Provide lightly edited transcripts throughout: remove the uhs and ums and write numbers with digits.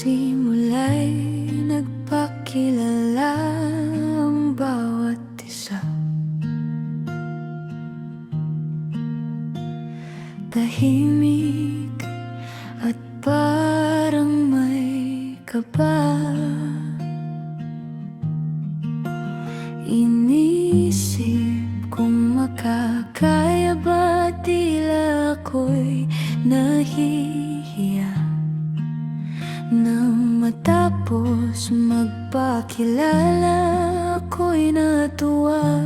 simula'y nagpakilala ang bawat isa. Tahimik at parang may kaba. Inisip kung makakaya ba, tila ako'y nahihiya nang matapos magpakilala, ako'y natuwa.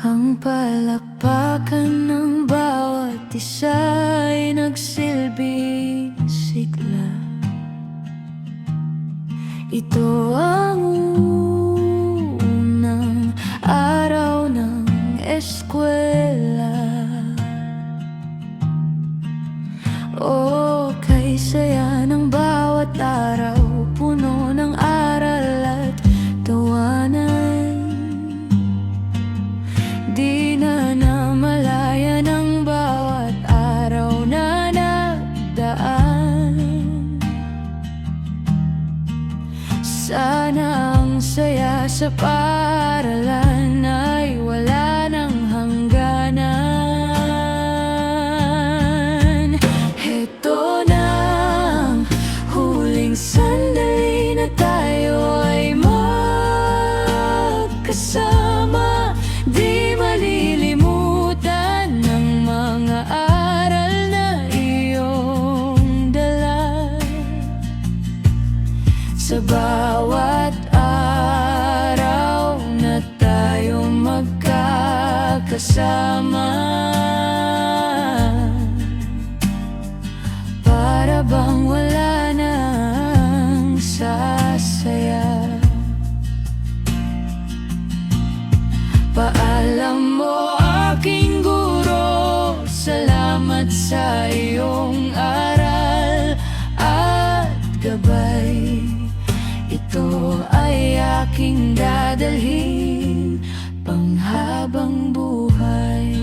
Ang palakpakan ng bawat isa ay nagsilbing sigla. Ito ang unang araw ng eskwela. Oh, kay saya ng bawat araw, puno ng aral at tawanan. Di na namalayan ang bawat araw na nagdaan. Sana ang saya sa paaralan ay wala ng hangganan. Heto na ang huling sandali na tayo ay magkasama. Di malilimutan ng mga aral na iyong dala. Sa bawat araw na tayo magkakasama, para bang wala nang sasaya. Paalam mo aking guro, salamat sa iyong aral at gabay. Ito ay aking dadalhin panghabang buhay.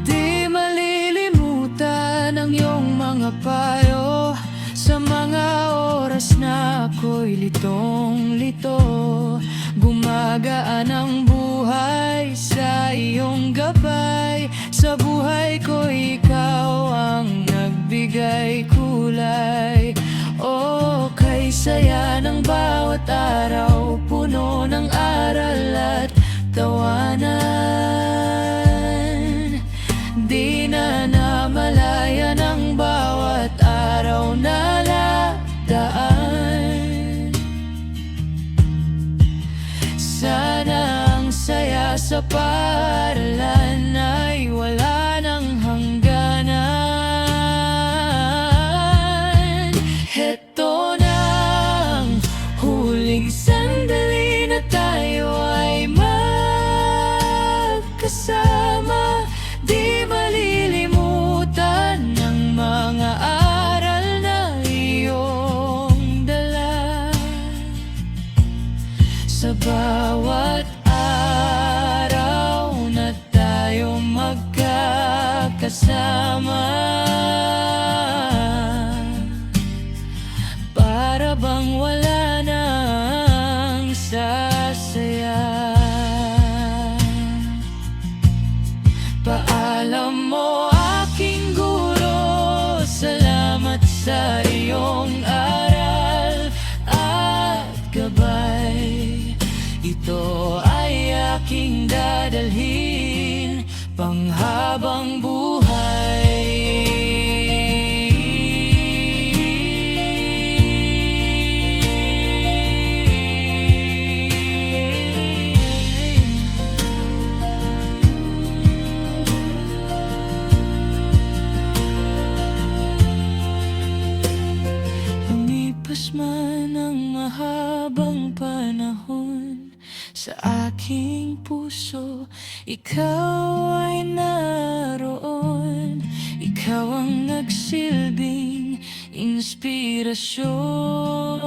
Di malilimutan ang iyong mga payo sa mga oras na ako'y litong-lito. Gumagaan ang buhay sa iyong gabay. Sa buhay ko ikaw ang nagbigay kulay. Oh, kay saya ng bawat araw, puno ng aral at tawanan. Di na namalayan ang bawat araw na nagdaan. Sana ang saya sa paaralan ay wala ng hangganan. Heto na ang huling sandali na tayo ay magkasama. Di malilimutan ng mga aral na iyong dala. Sa bawat araw na tayo magkakasama, para bang wala nang sasaya. Paalam mo aking guro, salamat sa iyong aral at gabay. Ito ay aking dadalhin panghabang buhay. Lumipas man ang mahabang panahon, sa aking puso ikaw ay naroon. Ikaw ang nagsilbing inspirasyon.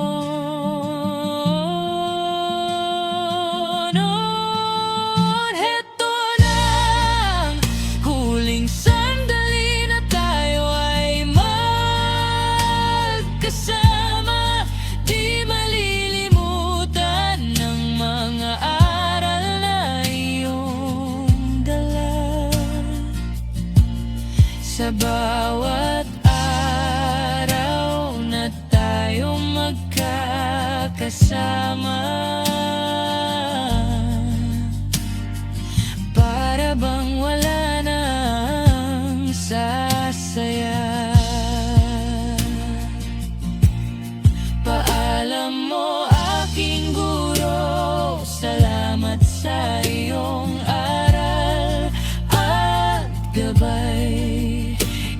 Sa bawat araw na tayong magkakasama, para bang wala nang sasaya. Paalam mo aking guro, salamat sa iyong aral at gabay.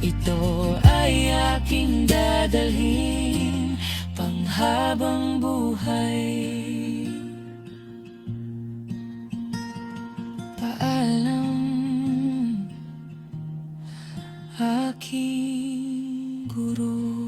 Ito ay aking dadalhin panghabang buhay. Paalam, aking guro.